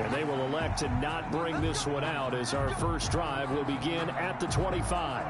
And they will elect to not bring this one out as our first drive will begin at the 25.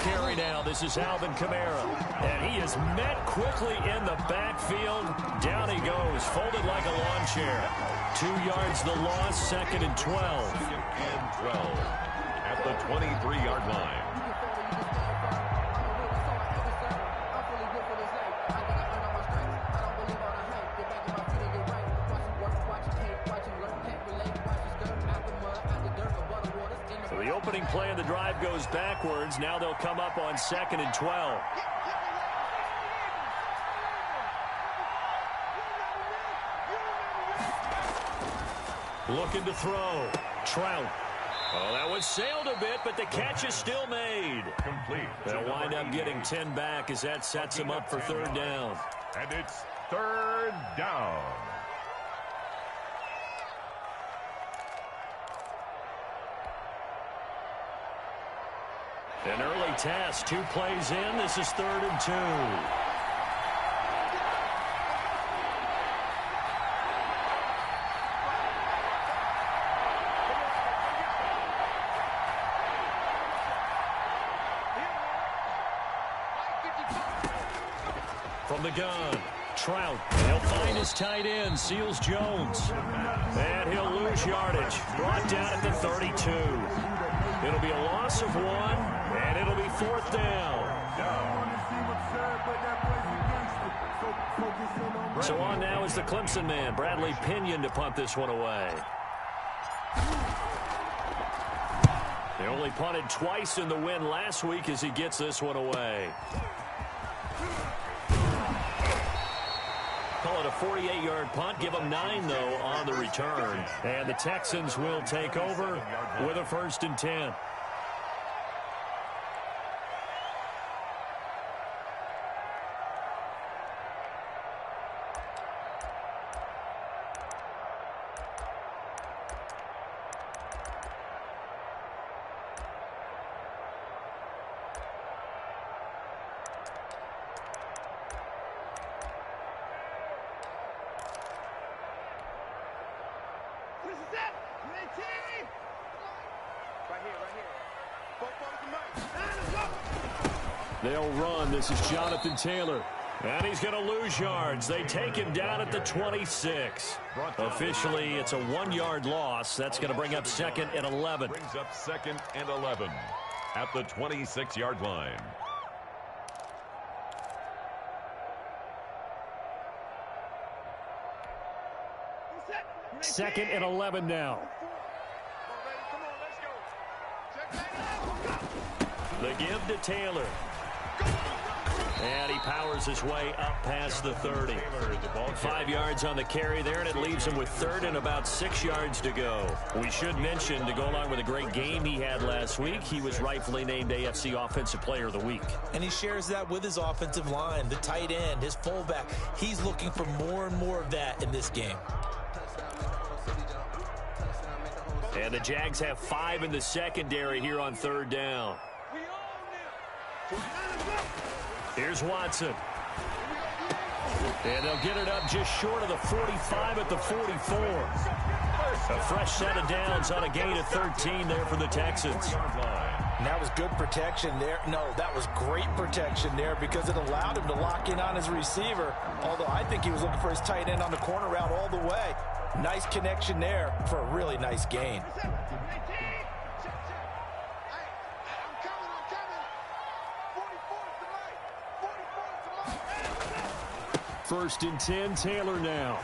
Carry now. This is Alvin Kamara. And he is met quickly in the backfield. Down he goes, folded like a lawn chair. 2 yards the loss, 2nd and 12. 2nd and 12 at the 23-yard line. The opening play of the drive goes backwards. Now they'll come up on 2nd and 12. Looking to throw. Trout. Oh, that was sailed a bit, but the catch is still made. Complete. They'll wind up getting 10 back as that sets them up for 3rd down. And it's 3rd down. An early test, 2 plays in. This is 3rd and 2. From the gun, Trout. He'll find his tight end, Seals Jones. And he'll lose yardage. Brought down at the 32. It'll be a loss of 1, and it'll be 4th down. So on now is the Clemson man, Bradley Pinion, to punt this one away. They only punted twice in the win last week as he gets this one away. Call it a 48-yard punt. Give them 9, though, on the return. And the Texans will take over with a 1st and 10. They'll run. This is Jonathan Taylor. And he's going to lose yards. They take him down at the 26. Officially, it's a 1-yard loss. That's going to bring up 2nd and 11. Brings up 2nd and 11 at the 26-yard line. 2nd and 11 now. The give to Taylor. And he powers his way up past the 30. 5 yards on the carry there, and it leaves him with third and about 6 yards to go. We should mention, to go along with a great game he had last week, he was rightfully named AFC Offensive Player of the Week. And he shares that with his offensive line, the tight end, his fullback. He's looking for more and more of that in this game. And the Jags have 5 in the secondary here on third down. Here's Watson. And they'll get it up just short of the 45 at the 44. A fresh set of downs on a gain of 13 there for the Texans. And that was good protection there. No, that was great protection there because it allowed him to lock in on his receiver, although I think he was looking for his tight end on the corner route all the way. Nice connection there for a really nice gain. First and 10, Taylor now.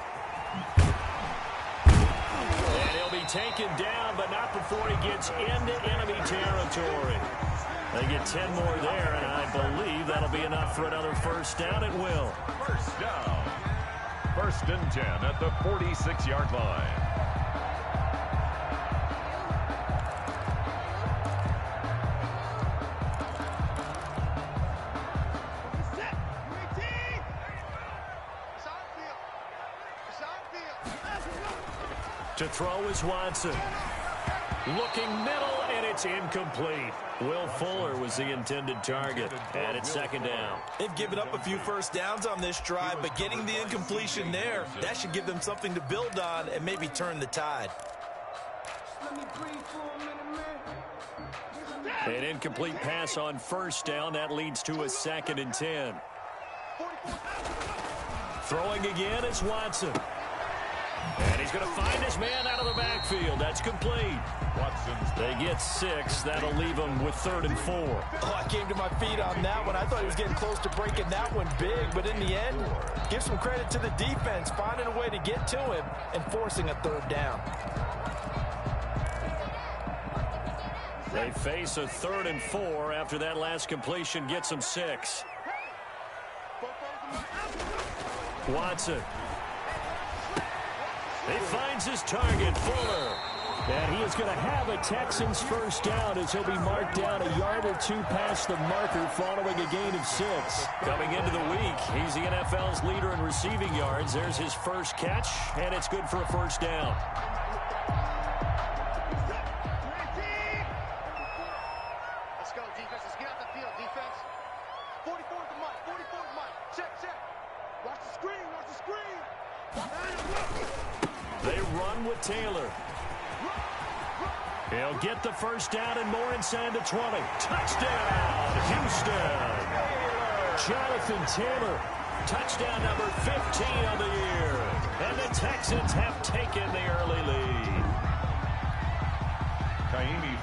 And he'll be taken down, but not before he gets into enemy territory. They get 10 more there, and I believe that'll be enough for another first down. It will. First down. First and 10 at the 46-yard line. To throw is Watson. Looking middle, and it's incomplete. Will Fuller was the intended target, and it's second down. They've given up a few first downs on this drive, but getting the incompletion there, that should give them something to build on and maybe turn the tide. An incomplete pass on first down. That leads to a second and 10. Throwing again is Watson. And he's going to find his man out of the backfield. That's complete. They get 6. That'll leave him with third and 4. Oh, I came to my feet on that one. I thought he was getting close to breaking that one big. But in the end, give some credit to the defense, finding a way to get to him and forcing a third down. They face a third and 4 after that last completion gets them 6. Watson. He finds his target, Fuller. And he is going to have a Texans first down as he'll be marked down a yard or two past the marker following a gain of 6. Coming into the week, he's the NFL's leader in receiving yards. There's his first catch, and it's good for a first down. Let's go, defense. Let's get out the field, defense. 44 at the mic. 44 at the mic. Check, check. Watch the screen. Watch the screen. They run with Taylor. He'll get the first down and more inside the 20. Touchdown, Houston. Jonathan Taylor, touchdown number 15 on the year. And the Texans have taken the early lead.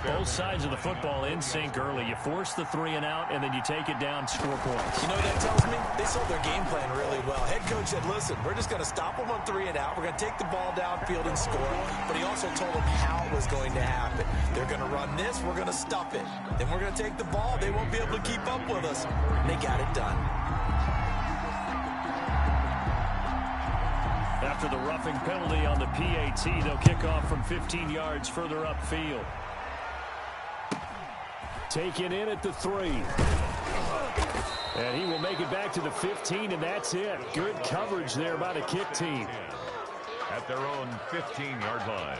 Both sides of the football in sync early. You force the 3 and out, and then you take it down, score points. You know what that tells me? They sold their game plan really well. Head coach said, listen, we're just going to stop them on 3 and out. We're going to take the ball downfield and score. But he also told them how it was going to happen. They're going to run this. We're going to stuff it. Then we're going to take the ball. They won't be able to keep up with us. And they got it done. After the roughing penalty on the PAT, they'll kick off from 15 yards further upfield. Taken in at the 3. And he will make it back to the 15, and that's it. Good coverage there by the kick team. At their own 15-yard line.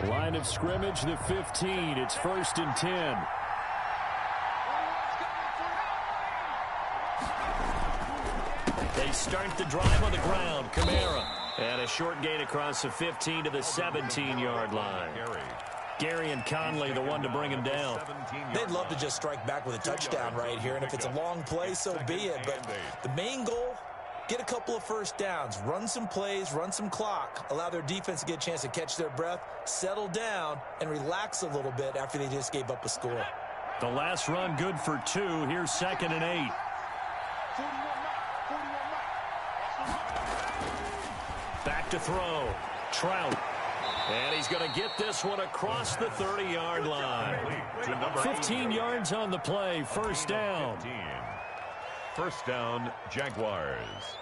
Line of scrimmage, the 15. It's first and 10. They start the drive on the ground. Kamara. And a short gain across the 15 to the 17-yard line. Gary and Conley, the one to bring him down. They'd love to just strike back with a touchdown right here, and if it's a long play, so be it. But the main goal, get a couple of first downs, run some plays, run some clock, allow their defense to get a chance to catch their breath, settle down, and relax a little bit after they just gave up a score. The last run good for 2. Here's second and 8. Back to throw. Trout. And he's going to get this one across the 30-yard line. 15 yards on the play. First down. First down, Jaguars.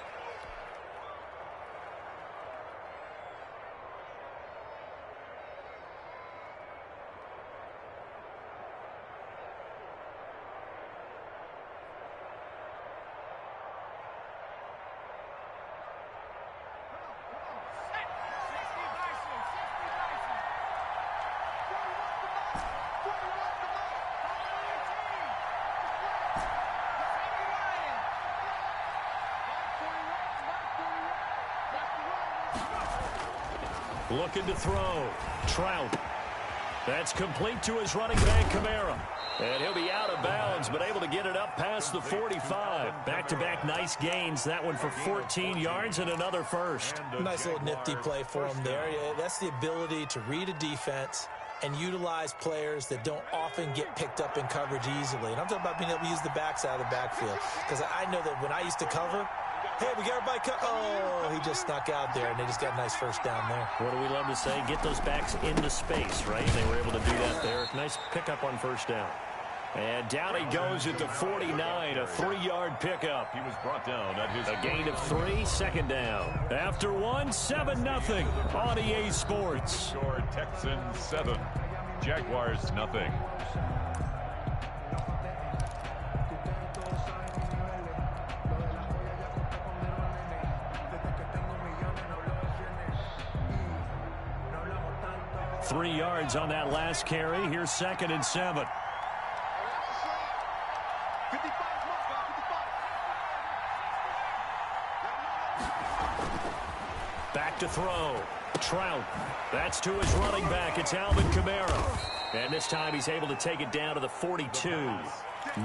Looking to throw. Trout. That's complete to his running back, Kamara. And he'll be out of bounds, but able to get it up past the 45. Back-to-back nice gains. That one for 14 yards and another first. Nice little nifty play for him there. Yeah, that's the ability to read a defense and utilize players that don't often get picked up in coverage easily. And I'm talking about being able to use the backs out of the backfield. Because I know that when I used to cover, hey, we got everybody cut. Oh, he just snuck out there, and they just got a nice first down there. What do we love to say? Get those backs into space, right? They were able to do that there. Nice pickup on first down. And down he goes at the 49, a 3-yard pickup. He was brought down at his... A gain of 3, second down. After one, 7-0 on EA Sports. Score Texans 7, Jaguars nothing. Three yards on that last carry. Here's 2nd and 7. Back to throw. Trout. That's to his running back. It's Alvin Kamara. And this time he's able to take it down to the 42.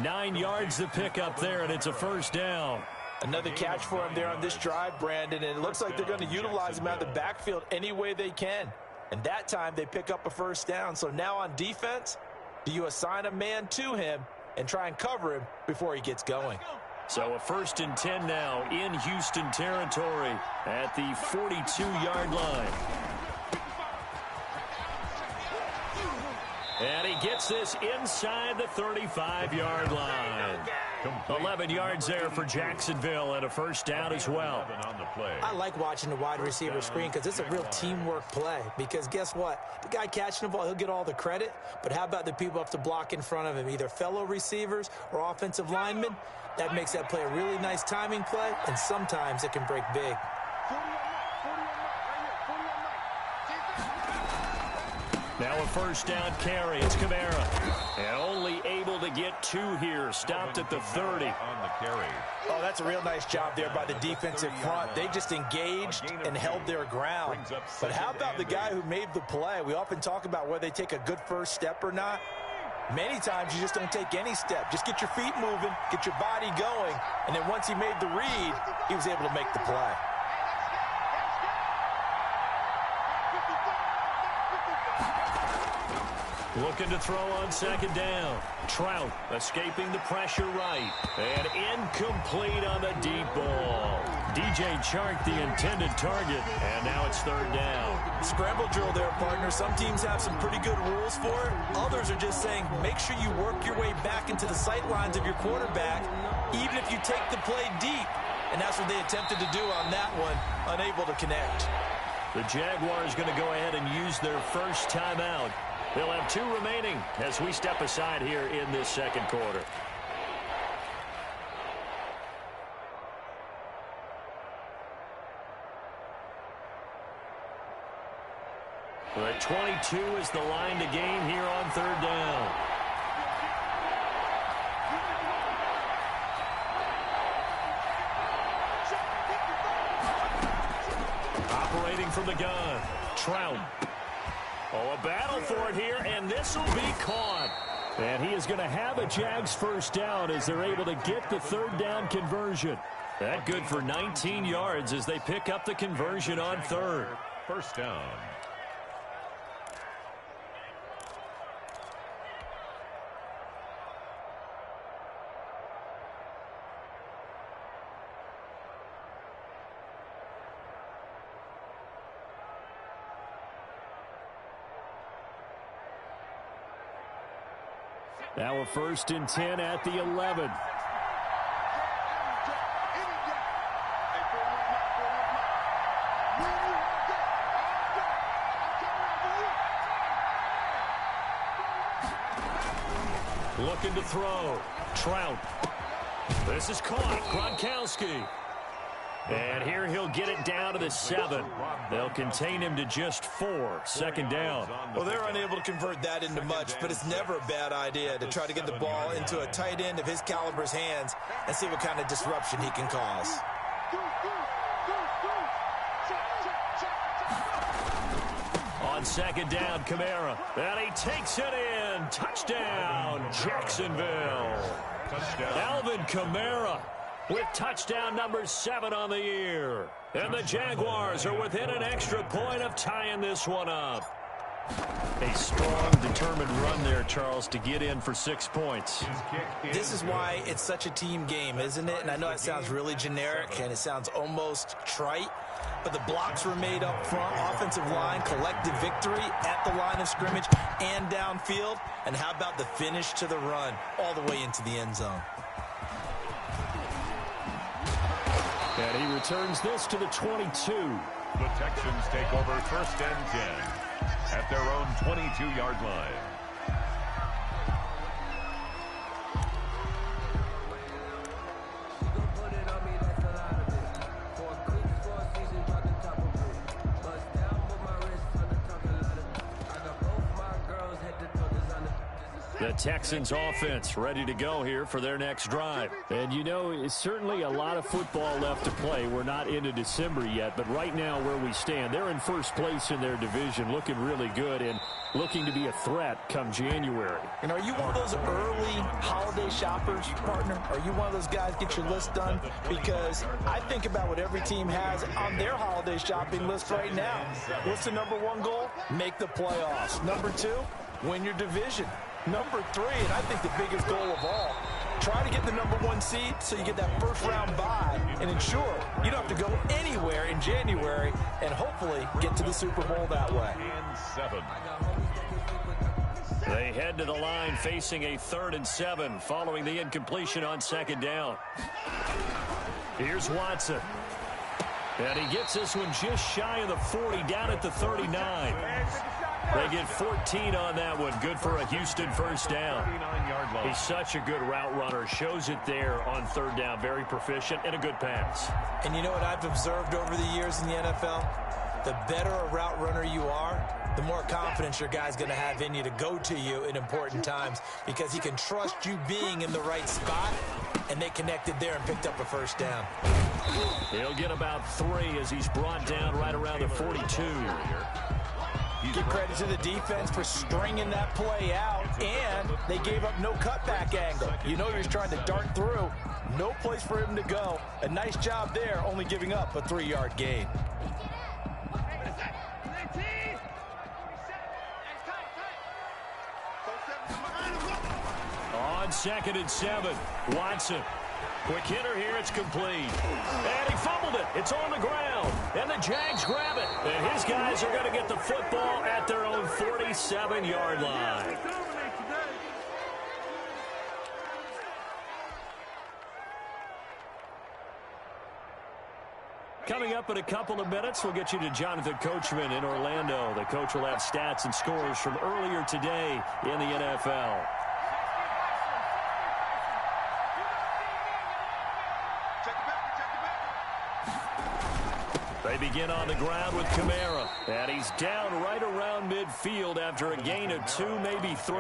9 yards to pick up there, and it's a first down. Another catch for him there on this drive, Brandon, and it looks like they're going to utilize him out of the backfield any way they can. And that time they pick up a first down. So now on defense, do you assign a man to him and try and cover him before he gets going? So a 1st and 10 now in Houston territory at the 42-yard line. And he gets this inside the 35-yard line. 11 yards there for Jacksonville and a first down as well. I like watching the wide receiver screen because it's a real teamwork play. Because guess what? The guy catching the ball, he'll get all the credit. But how about the people up to block in front of him, either fellow receivers or offensive linemen? That makes that play a really nice timing play, and sometimes it can break big. Now a first down carry. It's Kamara. And only able to get 2 here. Stopped at the 30. On the carry. Oh, that's a real nice job there by the defensive front. They just engaged and held their ground. But how about the guy who made the play? We often talk about whether they take a good first step or not. Many times you just don't take any step. Just get your feet moving, get your body going, and then once he made the read, he was able to make the play. Looking to throw on 2nd down. Trout escaping the pressure right. And incomplete on the deep ball. DJ Chark the intended target. And now it's 3rd down. Scramble drill there, partner. Some teams have some pretty good rules for it. Others are just saying make sure you work your way back into the sight lines of your quarterback, even if you take the play deep. And that's what they attempted to do on that one, unable to connect. The Jaguars going to go ahead and use their first timeout. They'll have 2 remaining as we step aside here in this 2nd quarter. The 22 is the line to gain here on 3rd down. Operating from the gun, Trout. Oh, a battle for it here, and this will be caught. And he is going to have a Jags first down as they're able to get the 3rd down conversion. That good for 19 yards as they pick up the conversion on 3rd. First down. Now a 1st and 10 at the 11. Looking to throw. Trout. This is caught. Gronkowski. And here he'll get it down to the 7. They'll contain him to just 4. 2nd down. Well, they're unable to convert that into much, but it's never a bad idea to try to get the ball into a tight end of his caliber's hands and see what kind of disruption he can cause. On 2nd down, Kamara. And he takes it in. Touchdown, Jacksonville. Alvin Kamara with touchdown number 7 on the year. And the Jaguars are within an extra point of tying this one up. A strong, determined run there, Charles, to get in for 6 points. This is why it's such a team game, isn't it? And I know it sounds really generic and it sounds almost trite, but the blocks were made up front, offensive line, collective victory at the line of scrimmage and downfield. And how about the finish to the run all the way into the end zone? And he returns this to the 22. The Texans take over 1st and 10 at their own 22-yard line. The Texans offense ready to go here for their next drive. And you know, it's certainly a lot of football left to play. We're not into December yet, but right now where we stand, they're in 1st place in their division, looking really good and looking to be a threat come January. And are you one of those early holiday shoppers, partner? Are you one of those guys get your list done? Because I think about what every team has on their holiday shopping list right now. What's the number 1 goal? Make the playoffs. Number 2, win your division. Number 3, and I think the biggest goal of all, try to get the number 1 seed so you get that 1st round bye and ensure you don't have to go anywhere in January and hopefully get to the Super Bowl that way. And 7. They head to the line facing a 3rd and 7 following the incompletion on 2nd down. Here's Watson. And he gets this one just shy of the 40, down at the 39. They get 14 on that one. Good for a Houston 1st down. He's such a good route runner. Shows it there on 3rd down. Very proficient and a good pass. And you know what I've observed over the years in the NFL? The better a route runner you are, the more confidence your guy's going to have in you to go to you in important times because he can trust you being in the right spot, and they connected there and picked up a 1st down. He'll get about 3 as he's brought down right around the 42. Give credit to the defense for stringing that play out, and they gave up no cutback angle. You know he was trying to dart through. No place for him to go. A nice job there, only giving up a 3-yard gain. On 2nd and 7, Watson. Quick hitter here, it's complete. And he fumbled it. It's on the ground. And the Jags grab it. And his guys are going to get the football at their own 47-yard line. Coming up in a couple of minutes, we'll get you to Jonathan Coachman in Orlando. The coach will have stats and scores from earlier today in the NFL. They begin on the ground with Kamara. And he's down right around midfield after a gain of 2, maybe 3.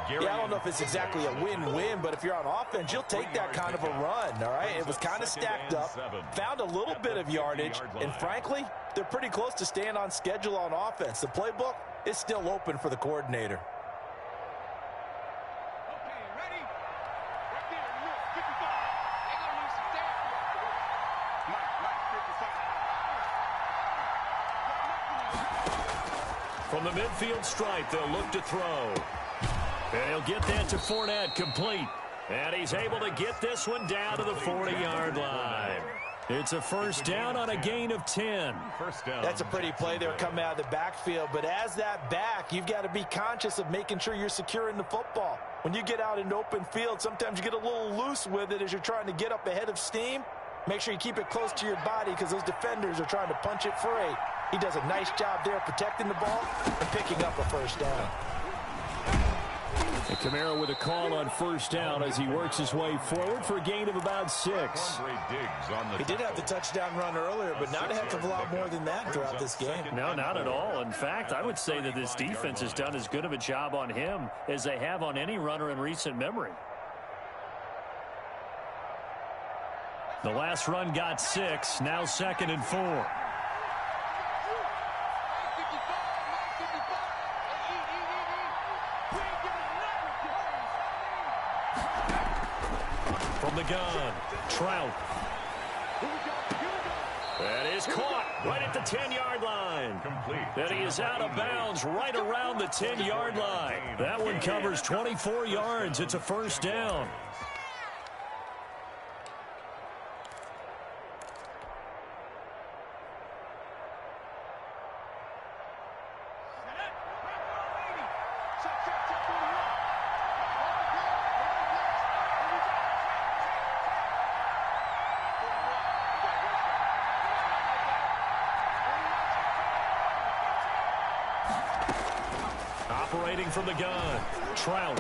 Yeah, I don't know if it's exactly a win-win, but if you're on offense, you'll take that kind of a run, all right? It was kind of stacked up, found a little bit of yardage, and frankly, they're pretty close to staying on schedule on offense. The playbook is still open for the coordinator. From the midfield stripe, they'll look to throw. And he'll get that to Fournette, complete. And he's able to get this one down to the 40-yard line. It's a first down on a gain of 10. First down. That's a pretty play there coming out of the backfield. But as that back, you've got to be conscious of making sure you're securing the football. When you get out in open field, sometimes you get a little loose with it as you're trying to get up ahead of steam. Make sure you keep it close to your body because those defenders are trying to punch it free. He does a nice job there protecting the ball and picking up a first down. And Kamara with a call on first down as he works his way forward for a gain of about 6. He did have the touchdown run earlier, but not a heck of a lot more than that throughout this game. No, not at all. In fact, I would say that this defense has done as good of a job on him as they have on any runner in recent memory. The last run got 6, now 2nd and 4. From the gun, Trout. That is caught right at the 10-yard line. Complete. And he is out of bounds right around the 10-yard line. That one covers 24 yards. It's a first down. Operating from the gun, Trout.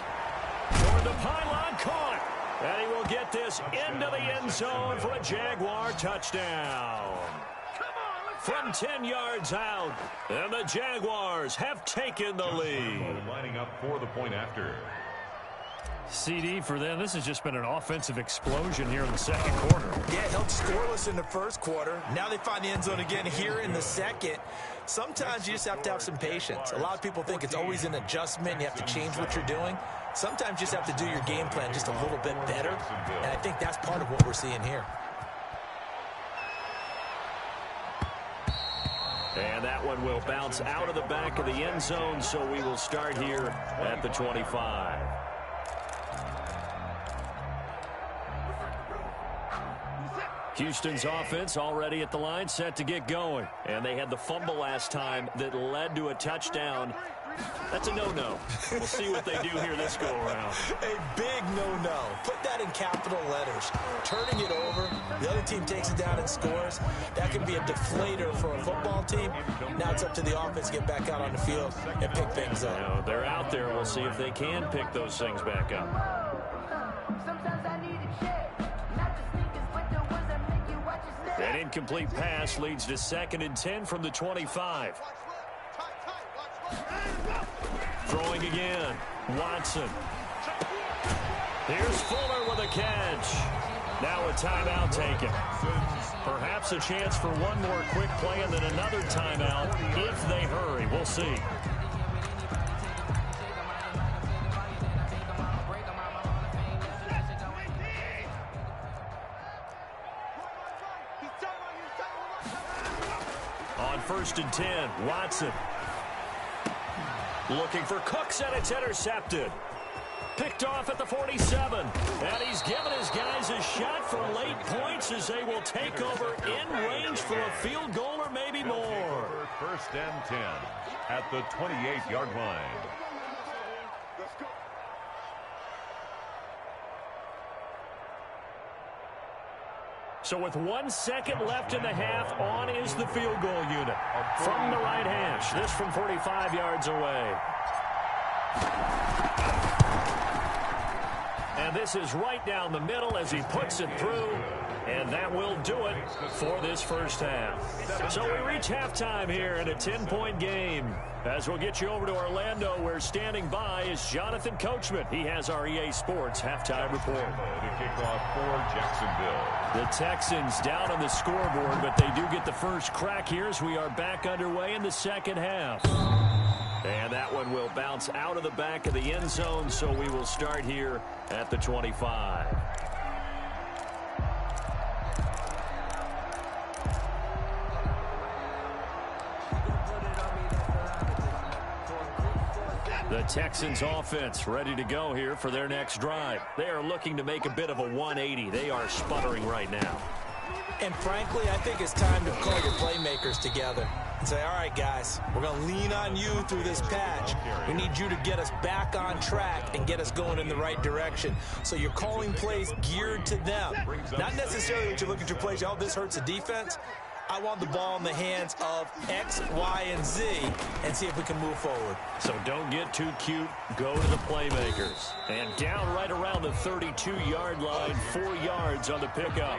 Toward the pylon, caught. And he will get this into the end zone for a Jaguar touchdown. From 10 yards out, and the Jaguars have taken the lead. Lining up for the point after. CD for them, this has just been an offensive explosion here in the second quarter. Yeah, held scoreless in the first quarter. Now they find the end zone again here in the second. Sometimes you just have to have some patience. A lot of people think it's always an adjustment. You have to change what you're doing. Sometimes you just have to do your game plan just a little bit better. And I think that's part of what we're seeing here. And that one will bounce out of the back of the end zone, so we will start here at the 25. Houston's offense already at the line, set to get going. And they had the fumble last time that led to a touchdown. That's a no-no. We'll see what they do here this go-around. A big no-no. Put that in capital letters. Turning it over, the other team takes it down and scores. That can be a deflator for a football team. Now it's up to the offense to get back out on the field and pick things up. You know, they're out there. We'll see if they can pick those things back up. An incomplete pass leads to 2nd and 10 from the 25. Throwing again. Watson. Here's Fuller with a catch. Now a timeout taken. Perhaps a chance for one more quick play and then another timeout if they hurry. We'll see. On 1st and 10, Watson. Looking for Cooks, and it's intercepted. Picked off at the 47. And he's given his guys a shot for late points as they will take over in range for a field goal or maybe more. 1st and 10 at the 28-yard line. So with 1 second left in the half, on is the field goal unit. From the right hash, this from 45 yards away. And this is right down the middle as he puts it through. And that will do it for this first half. So we reach halftime here in a 10-point game. As we'll get you over to Orlando, where standing by is Jonathan Coachman. He has our EA Sports halftime report. To kick off for Jacksonville. The Texans down on the scoreboard, but they do get the first crack here as we are back underway in the second half. And that one will bounce out of the back of the end zone, so we will start here at the 25. The Texans offense ready to go here for their next drive. They are looking to make a bit of a 180. They are sputtering right now. And frankly, I think it's time to call your playmakers together and say, all right, guys, we're going to lean on you through this patch. We need you to get us back on track and get us going in the right direction. So you're calling plays geared to them. Not necessarily that you look at your plays, oh, this hurts the defense. I want the ball in the hands of X, Y, and Z and see if we can move forward. So don't get too cute. Go to the playmakers. And down right around the 32-yard line, 4 yards on the pickup.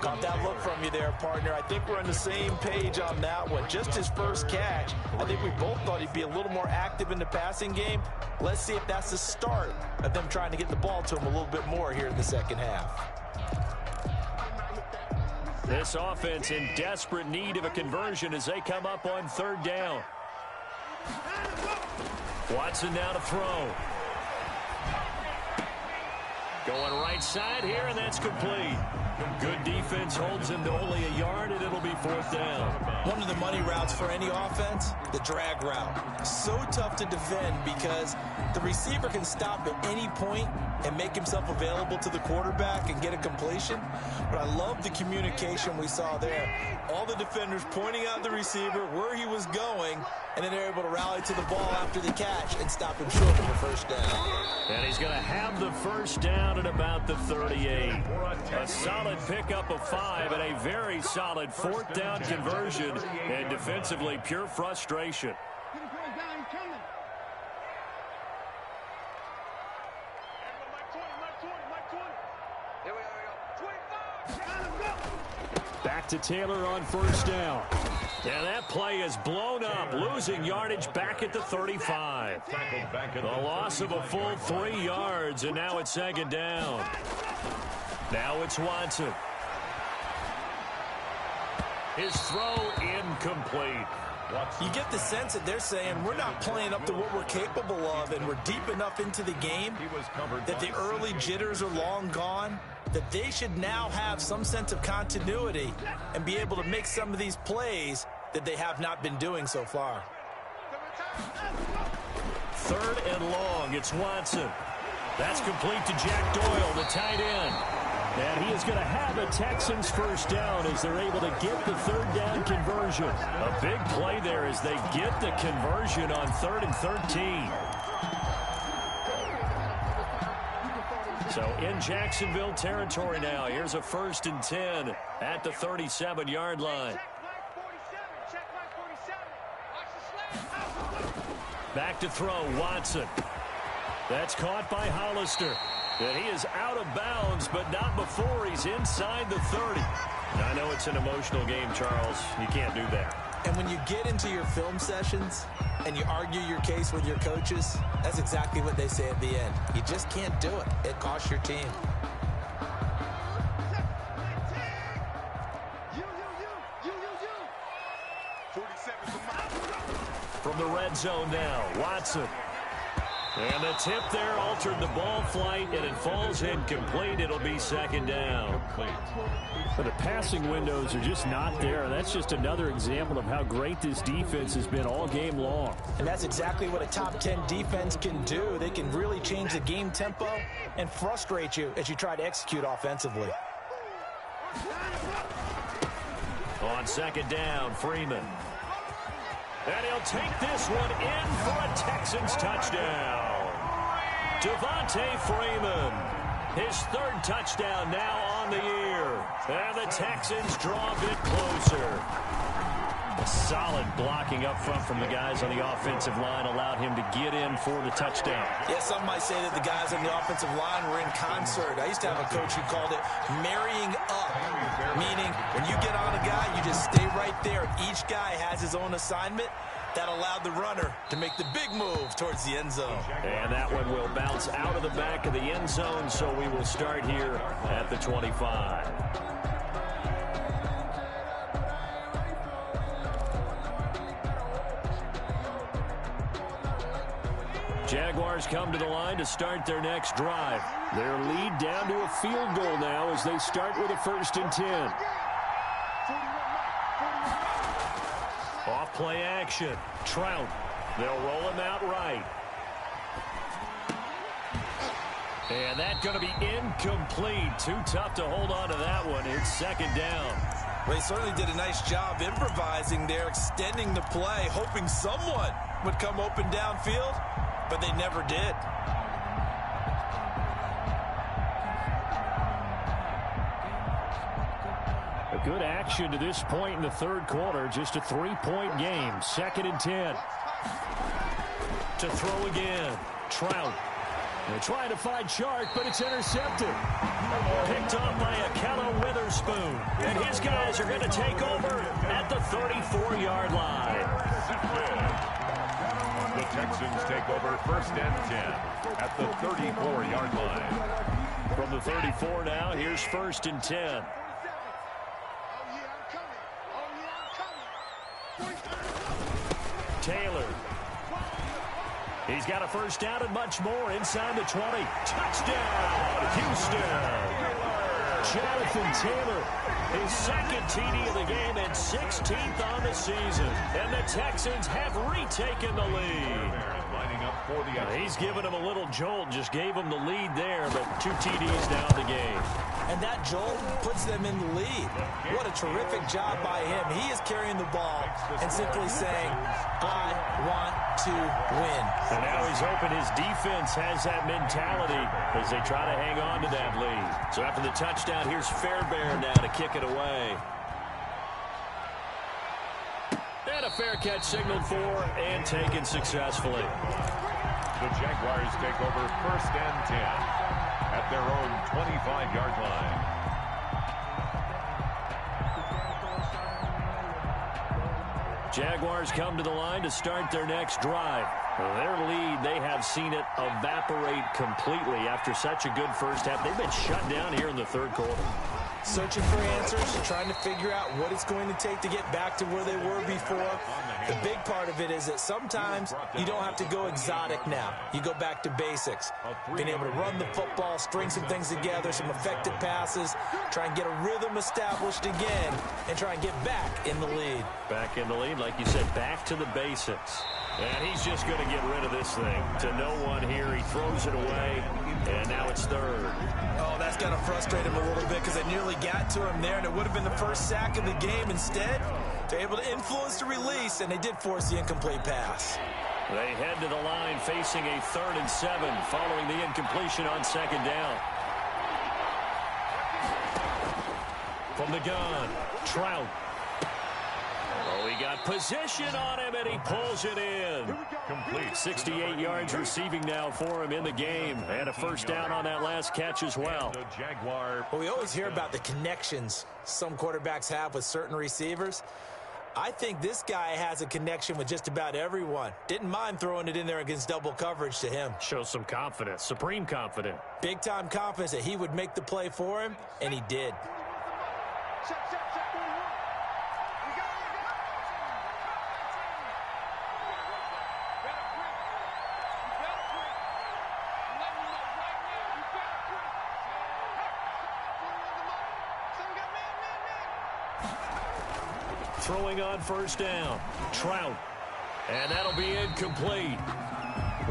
Got that look from you there, partner. I think we're on the same page on that one. Just his first catch. I think we both thought he'd be a little more active in the passing game. Let's see if that's the start of them trying to get the ball to him a little bit more here in the second half. This offense in desperate need of a conversion as they come up on 3rd down. Watson now to throw. Going right side here, and that's complete. Good defense holds him to only a yard, and it'll be 4th down. One of the money routes for any offense, the drag route. So tough to defend because the receiver can stop at any point and make himself available to the quarterback and get a completion. But I love the communication we saw there. All the defenders pointing out the receiver, where he was going, and then they're able to rally to the ball after the catch and stop him short of the 1st down. And he's going to have the 1st down at about the 38. A solid pickup of 5 and a very solid 4th down conversion, and defensively pure frustration. Back to Taylor on 1st down. And that play is blown up, losing yardage back at the 35. The loss of a full 3 yards, and now it's 2nd down. Now it's Watson. His throw incomplete. You get the sense that they're saying we're not playing up to what we're capable of, and we're deep enough into the game that the early jitters are long gone, that they should now have some sense of continuity and be able to make some of these plays that they have not been doing so far. 3rd and long. It's Watson. That's complete to Jack Doyle, the tight end. And he is going to have a Texans 1st down as they're able to get the 3rd down conversion. A big play there as they get the conversion on 3rd and 13. So in Jacksonville territory now. Here's a 1st and 10 at the 37-yard line. Back to throw, Watson. That's caught by Hollister. And he is out of bounds, but not before he's inside the 30. I know it's an emotional game, Charles. You can't do that. And when you get into your film sessions and you argue your case with your coaches, that's exactly what they say at the end. You just can't do it. It costs your team. From the red zone now, Watson. And the tip there altered the ball flight, and it falls incomplete. It'll be 2nd down. But the passing windows are just not there. That's just another example of how great this defense has been all game long. And that's exactly what a top 10 defense can do. They can really change the game tempo and frustrate you as you try to execute offensively. On 2nd down, Freeman. And he'll take this one in for a Texans touchdown. Devontae Freeman, his 3rd touchdown now on the year. And the Texans draw a bit closer. A solid blocking up front from the guys on the offensive line allowed him to get in for the touchdown. Yeah, some might say that the guys on the offensive line were in concert. I used to have a coach who called it marrying up, meaning when you get on a guy, you just stay right there. Each guy has his own assignment. That allowed the runner to make the big move towards the end zone. And that one will bounce out of the back of the end zone, so we will start here at the 25. Jaguars come to the line to start their next drive. Their lead down to a field goal now as they start with a 1st and 10. Off play action. Trout. They'll roll him out right. And that's going to be incomplete. Too tough to hold on to that one. It's second down. Well, he certainly did a nice job improvising there, extending the play, hoping someone would come open downfield, but they never did. A good action to this point in the third quarter. Just a 3-point game. 2nd and 10. To throw again. Trout. They're trying to find Chark, but it's intercepted. Picked off by Akello Witherspoon. And his guys are going to take over at the 34-yard line. The Texans take over 1st and 10 at the 34-yard line. From the 34 now, here's 1st and 10. Taylor. He's got a first down and much more inside the 20. Touchdown, Houston. Jonathan Taylor, his 2nd TD of the game and 16th on the season. And the Texans have retaken the lead. He's given him a little jolt, just gave him the lead there, but 2 TDs now in the game. And that jolt puts them in the lead. What a terrific job by him. He is carrying the ball and simply saying, I want to win. And now he's hoping his defense has that mentality as they try to hang on to that lead. So after the touchdown, here's Fairbairn now to kick it away. And a fair catch signaled for and taken successfully. The Jaguars take over 1st and 10 at their own 25-yard line. Jaguars come to the line to start their next drive. Their lead, they have seen it evaporate completely after such a good first half. They've been shut down here in the third quarter. Searching for answers, trying to figure out what it's going to take to get back to where they were before. The big part of it is that sometimes you don't have to go exotic now. You go back to basics. Being able to run the football, string some things together, some effective passes, try and get a rhythm established again, and try and get back in the lead. Back in the lead, like you said, back to the basics. And he's just going to get rid of this thing. To no one here, he throws it away, and now it's 3rd. Oh, that's got to frustrate him a little bit because they nearly got to him there, and it would have been the first sack of the game. Instead, they're able to influence the release, and they did force the incomplete pass. They head to the line facing a 3rd and 7 following the incompletion on 2nd down. From the gun, Trout. Oh, he got position on him, and he pulls it in. Complete. 68 yards receiving now for him in the game. And a first down on that last catch as well. The Jaguar. Well, we always hear about the connections some quarterbacks have with certain receivers. I think this guy has a connection with just about everyone. Didn't mind throwing it in there against double coverage to him. Shows some confidence, supreme confidence. Big-time confidence that he would make the play for him, and he did. Throwing on first down, Trout. And that'll be incomplete.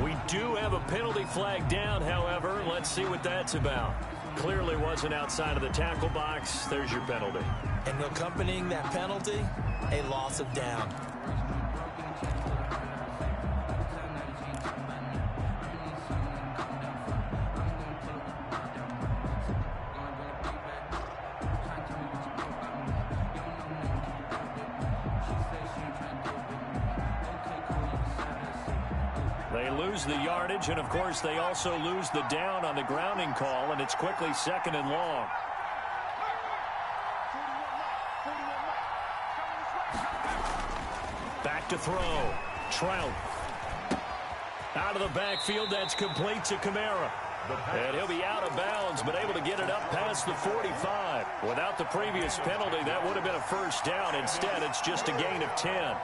We do have a penalty flag down, however. Let's see what that's about. Clearly wasn't outside of the tackle box. There's your penalty. And accompanying that penalty, a loss of down. They lose the yardage, and of course they also lose the down on the grounding call, and it's quickly 2nd and long. Back to throw. Trout. Out of the backfield, that's complete to Kamara. And he'll be out of bounds, but able to get it up past the 45. Without the previous penalty, that would have been a first down. Instead, it's just a gain of 10.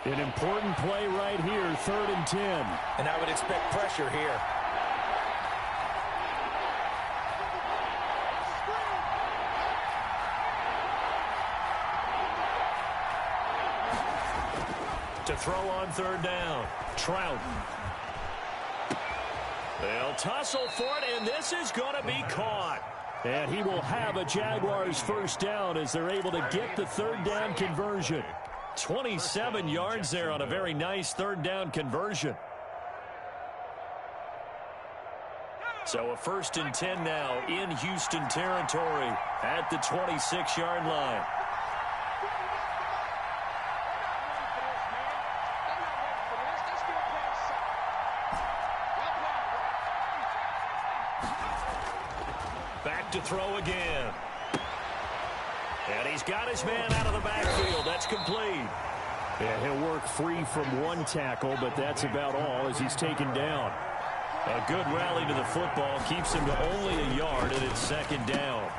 An important play right here, 3rd and 10. And I would expect pressure here. throw on third down. Trout. They'll tussle for it, and this is going to be caught. And he will have a Jaguars first down as they're able to get the third down conversion. 27 yards there on a very nice third down conversion. So a 1st and 10 now in Houston territory at the 26-yard line. Back to throw again. And he's got his man out of the backfield. That's complete. And he'll work free from one tackle, but that's about all as he's taken down. A good rally to the football keeps him to only a yard, and it's 2nd down.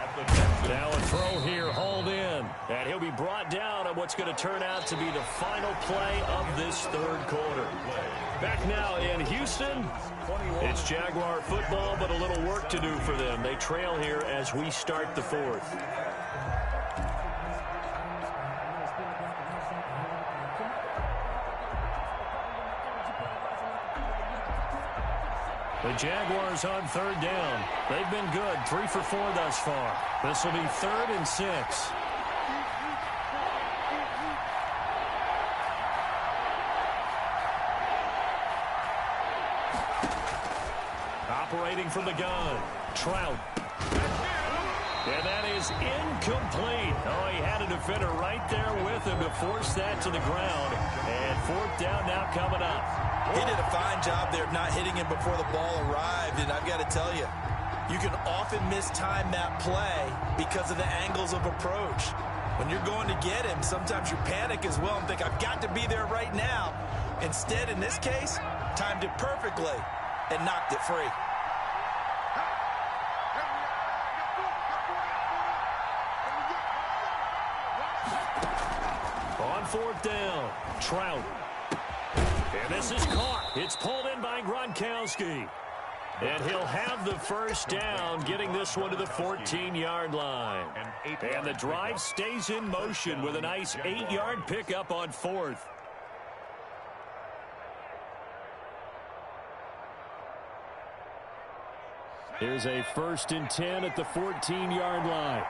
Now a throw here, hauled in. And he'll be brought down on what's going to turn out to be the final play of this 3rd quarter. Back now in Houston, it's Jaguar football, but a little work to do for them. They trail here as we start the 4th. The Jaguars on 3rd down. They've been good, 3 for 4 thus far. This will be 3rd and 6. Operating from the gun, Trout. And that is incomplete. Oh, he had a defender right there with him to force that to the ground. And 4th down now coming up. He did a fine job there of not hitting him before the ball arrived, and I've got to tell you, you can often mistime that play because of the angles of approach. When you're going to get him, sometimes you panic as well and think, I've got to be there right now. Instead, in this case, timed it perfectly and knocked it free. On 4th down, Trout. And this is caught. It's pulled in by Gronkowski. And he'll have the first down, getting this one to the 14-yard line. And the drive stays in motion with a nice 8-yard pickup on 4th. Here's a 1st and 10 at the 14-yard line.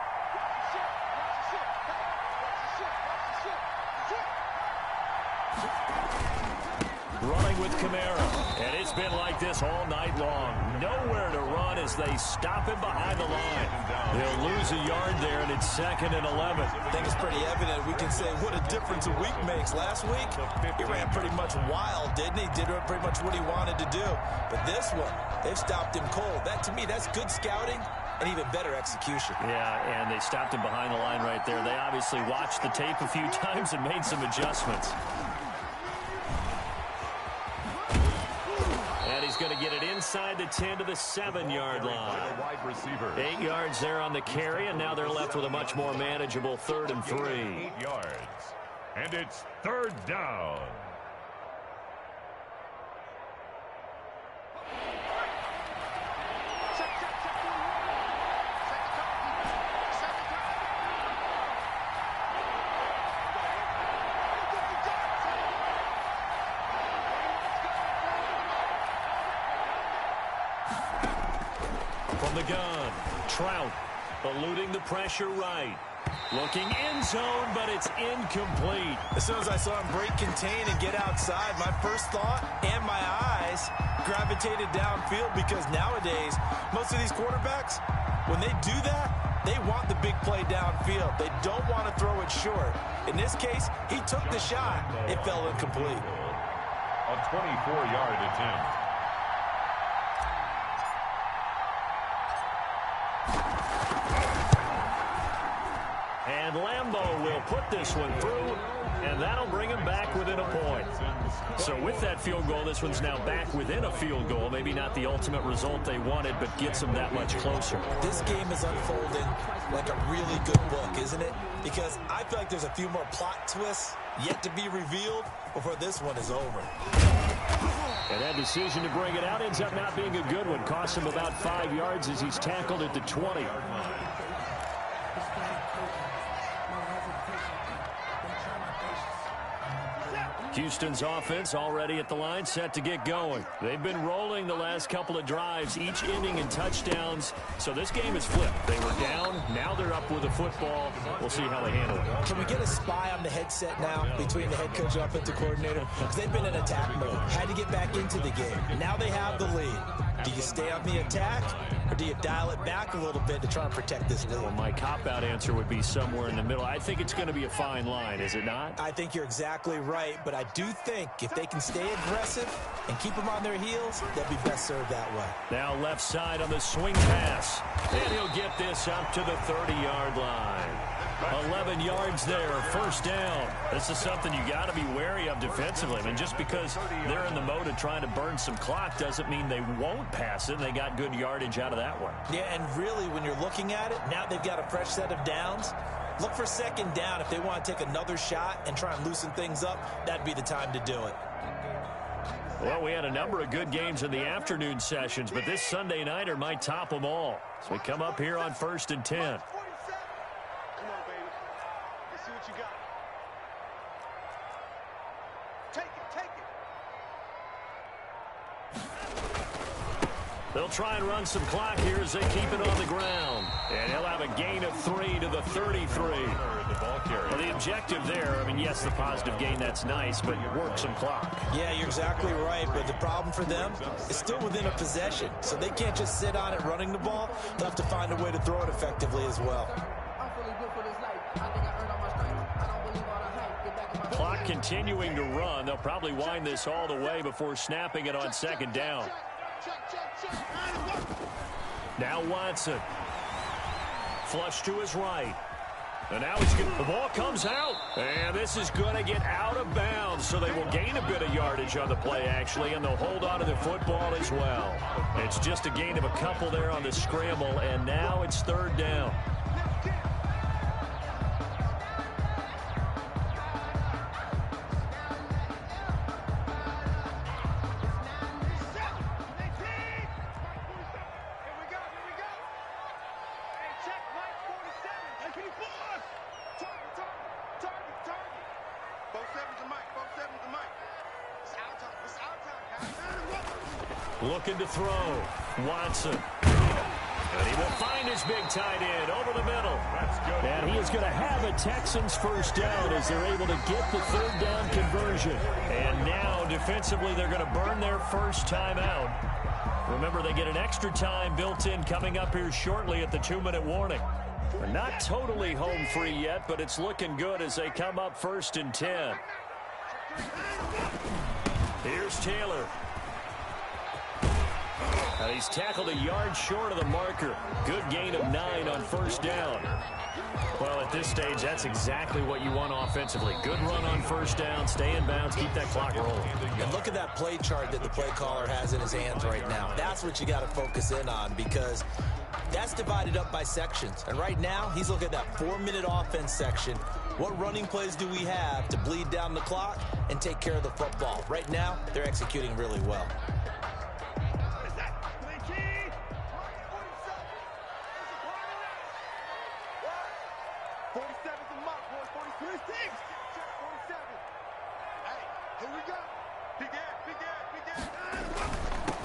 Running with Kamara, and it's been like this all night long. Nowhere to run as they stop him behind the line. They'll lose a yard there, and it's 2nd and 11. I think it's pretty evident. We can say what a difference a week makes. Last week, he ran pretty much wild, didn't he? Did pretty much what he wanted to do. But this one, they've stopped him cold. That, to me, that's good scouting and even better execution. Yeah, and they stopped him behind the line right there. They obviously watched the tape a few times and made some adjustments. He's going to get it inside the 10 to the 7-yard line. 8 yards there on the carry, and now they're left with a much more manageable 3rd and 3. 8 yards. And it's 3rd down. From the gun, Trout eluding the pressure right. Looking end zone, but it's incomplete. As soon as I saw him break, contain, and get outside, my first thought and my eyes gravitated downfield because nowadays, most of these quarterbacks, when they do that, they want the big play downfield. They don't want to throw it short. In this case, he took the shot. It fell incomplete. A 24-yard attempt. And Lambeau will put this one through, and that'll bring him back within a point. So with that field goal, this one's now back within a field goal. Maybe not the ultimate result they wanted, but gets them that much closer. This game is unfolding like a really good book, isn't it? Because I feel like there's a few more plot twists yet to be revealed before this one is over. And that decision to bring it out ends up not being a good one. Costs him about 5 yards as he's tackled at the 20. Houston's offense already at the line, set to get going. They've been rolling the last couple of drives, each inning in touchdowns. So this game is flipped. They were down. Now they're up with the football. We'll see how they handle it. Can we get a spy on the headset now between the head coach and offensive coordinator? Because they've been in attack mode. Had to get back into the game. Now they have the lead. Do you stay on the attack, or do you dial it back a little bit to try and protect this lead? Well, my cop-out answer would be somewhere in the middle. I think it's going to be a fine line, is it not? I think you're exactly right, but I do think if they can stay aggressive and keep them on their heels, they'll be best served that way. Now left side on the swing pass. And he'll get this up to the 30-yard line. 11 yards there, first down. This is something you got to be wary of defensively. I mean, just because they're in the mode of trying to burn some clock doesn't mean they won't pass it. They got good yardage out of that one. Yeah, and really, when you're looking at it, now they've got a fresh set of downs. Look for second down. If they want to take another shot and try and loosen things up, that'd be the time to do it. Well, we had a number of good games in the afternoon sessions, but this Sunday nighter might top them all. So we come up here on 1st and 10. You got. Take it. They'll try and run some clock here as they keep it on the ground. And he'll have a gain of 3 to the 33. Well, the objective there, I mean, yes, the positive gain, that's nice, but work some clock. Yeah, you're exactly right, but the problem for them is still within a possession. So they can't just sit on it running the ball. They'll have to find a way to throw it effectively as well. Clock continuing to run. They'll probably wind this all the way before snapping it on second down. Now Watson. Flush to his right. And now the ball comes out. And this is going to get out of bounds. So they will gain a bit of yardage on the play, actually, and they'll hold on to the football as well. It's just a gain of a couple there on the scramble, and now it's third down. Looking to throw. Watson. And he will find his big tight end over the middle. That's good. And he is going to have a Texans first down as they're able to get the third down conversion. And now, defensively, they're going to burn their first time out. Remember, they get an extra time built in coming up here shortly at the 2-minute warning. They're not totally home free yet, but it's looking good as they come up 1st and 10. Here's Taylor. He's tackled a yard short of the marker. Good gain of 9 on first down. Well, at this stage, that's exactly what you want offensively. Good run on first down, stay in bounds, keep that clock rolling. And look at that play chart that the play caller has in his hands right now. That's what you got to focus in on, because that's divided up by sections. And right now, he's looking at that 4-minute offense section. What running plays do we have to bleed down the clock and take care of the football? Right now, they're executing really well.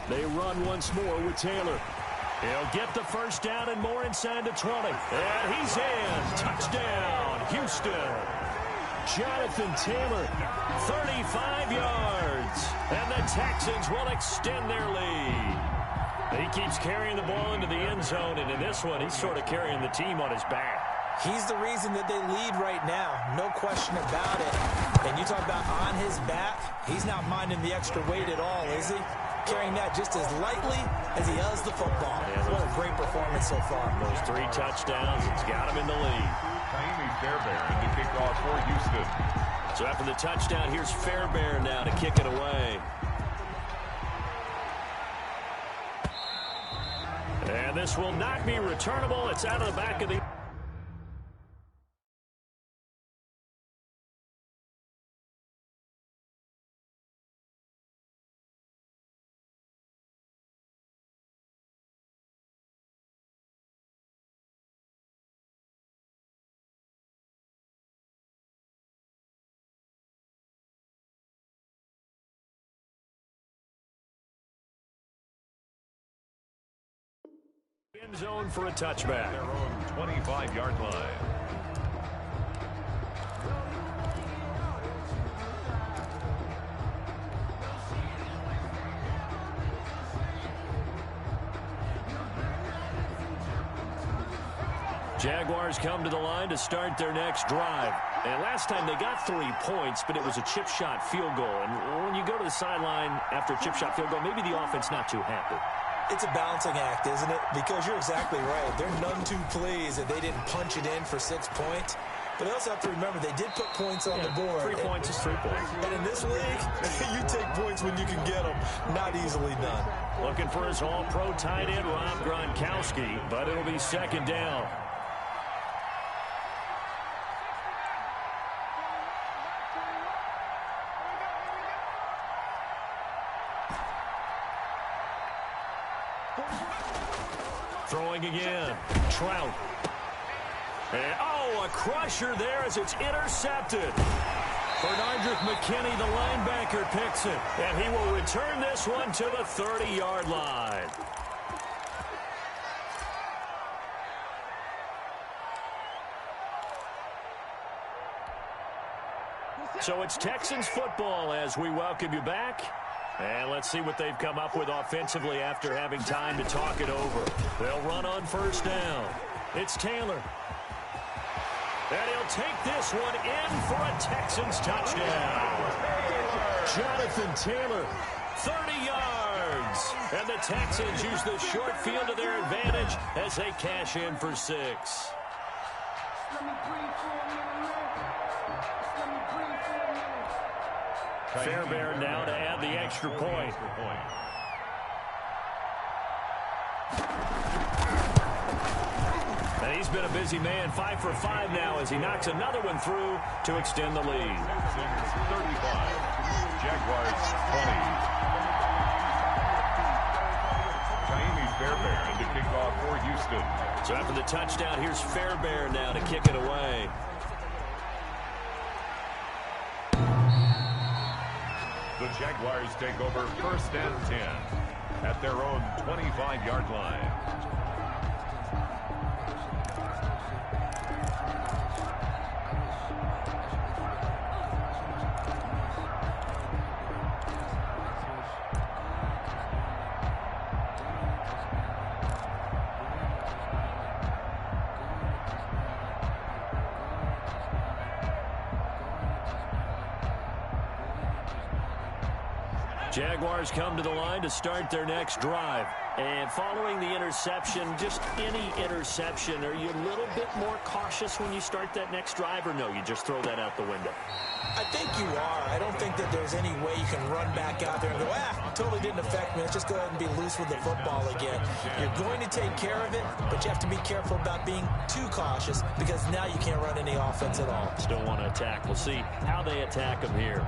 They run once more with Taylor. He'll get the first down and more inside the 20. And he's in. Touchdown, Houston. Jonathan Taylor, 35 yards. And the Texans will extend their lead. He keeps carrying the ball into the end zone, and in this one, he's sort of carrying the team on his back. He's the reason that they lead right now. No question about it. And you talk about on his back, he's not minding the extra weight at all, is he? Carrying that just as lightly as he does the football. Yeah, what a great performance so far. Those 3 touchdowns, it's got him in the lead. Taimi Fairbairn to kick off for Houston. So after the touchdown, here's Fairbairn now to kick it away. And this will not be returnable. It's out of the back of the... End zone for a touchback. Their own 25-yard line. Jaguars come to the line to start their next drive. And last time they got 3 points, but it was a chip shot field goal. And when you go to the sideline after a chip shot field goal, maybe the offense not too happy. It's a balancing act, isn't it? Because you're exactly right. They're none too pleased that they didn't punch it in for 6 points. But they also have to remember they did put points on the board. 3 points is 3 points. And in this league, you take points when you can get them. Not easily done. Looking for his all-pro tight end, Rob Gronkowski, but it'll be second down. Throwing again. Trout. And, a crusher there as it's intercepted. Bernardrick McKinney, the linebacker, picks it. And he will return this one to the 30-yard line. So it's Texans football as we welcome you back. And let's see what they've come up with offensively after having time to talk it over. They'll run on first down. It's Taylor. And he'll take this one in for a Texans touchdown. Jonathan Taylor, 30 yards. And the Texans use the short field to their advantage as they cash in for 6. Fairbairn now to add the extra point. And he's been a busy man, 5 for 5 now as he knocks another one through to extend the lead. 35, Jaguars 20. Jaime Fairbairn to kick off for Houston. So after the touchdown, here's Fairbairn now to kick it away. The Jaguars take over first and 10 at their own 25-yard line. Jaguars come to the line to start their next drive. And following the interception, just any interception, are you a little bit more cautious when you start that next drive, or no, you just throw that out the window? I think you are. I don't think that there's any way you can run back out there and go, totally didn't affect me. Let's just go ahead and be loose with the football again. You're going to take care of it, but you have to be careful about being too cautious because now you can't run any offense at all. Still want to attack. We'll see how they attack them here.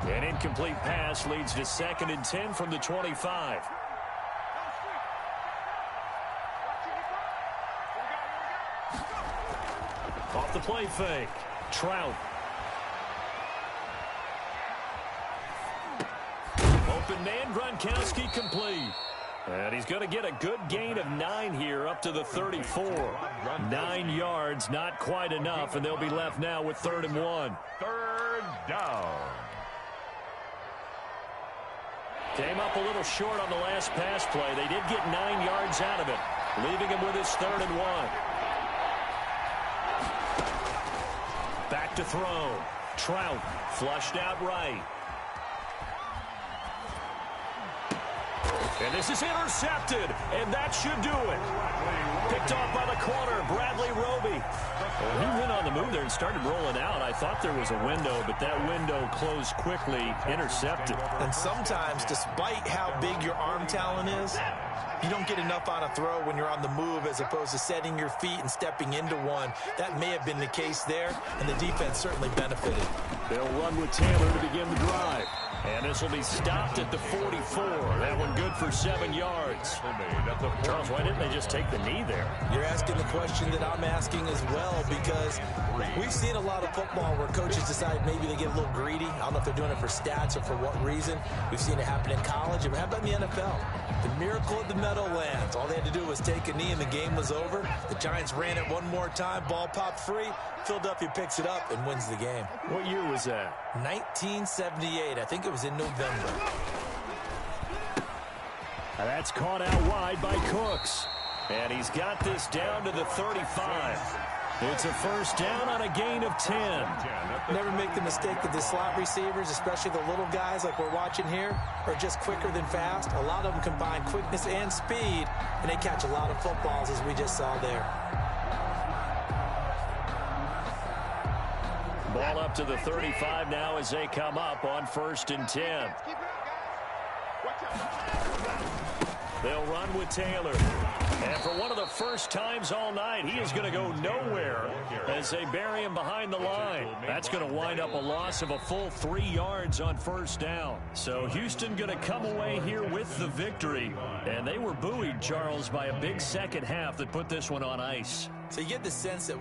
An incomplete pass leads to 2nd and 10 from the 25. Off the play fake. Trout. Open man, Gronkowski complete. And he's going to get a good gain of 9 here up to the 34. 9 yards, not quite enough, and they'll be left now with 3rd and 1. Third down. Came up a little short on the last pass play. They did get 9 yards out of it, leaving him with his 3rd and 1. Back to throw. Trout flushed out right. And this is intercepted, and that should do it. Picked off by the corner, Bradley Roby. Well, he went on the move there and started rolling out. I thought there was a window, but that window closed quickly, intercepted. And sometimes, despite how big your arm talent is, you don't get enough on a throw when you're on the move as opposed to setting your feet and stepping into one. That may have been the case there, and the defense certainly benefited. They'll run with Taylor to begin the drive. And this will be stopped at the 44. That one good for 7 yards. Charles, why didn't they just take the knee there? You're asking the question that I'm asking as well, because we've seen a lot of football where coaches decide maybe they get a little greedy. I don't know if they're doing it for stats or for what reason. We've seen it happen in college. And how about in the NFL? The miracle of the Meadowlands. All they had to do was take a knee and the game was over. The Giants ran it one more time. Ball popped free. Philadelphia picks it up and wins the game. What year was that? 1978. I think it was in November. And that's caught out wide by Cooks. And he's got this down to the 35. It's a first down on a gain of 10. Never make the mistake that the slot receivers, especially the little guys like we're watching here, are just quicker than fast. A lot of them combine quickness and speed, and they catch a lot of footballs, as we just saw there. Ball up to the 35 now as they come up on 1st and 10. They'll run with Taylor. And for one of the first times all night, he is going to go nowhere as they bury him behind the line. That's going to wind up a loss of a full 3 yards on 1st down. So Houston going to come away here with the victory. And they were buoyed, Charles, by a big second half that put this one on ice. So you get the sense that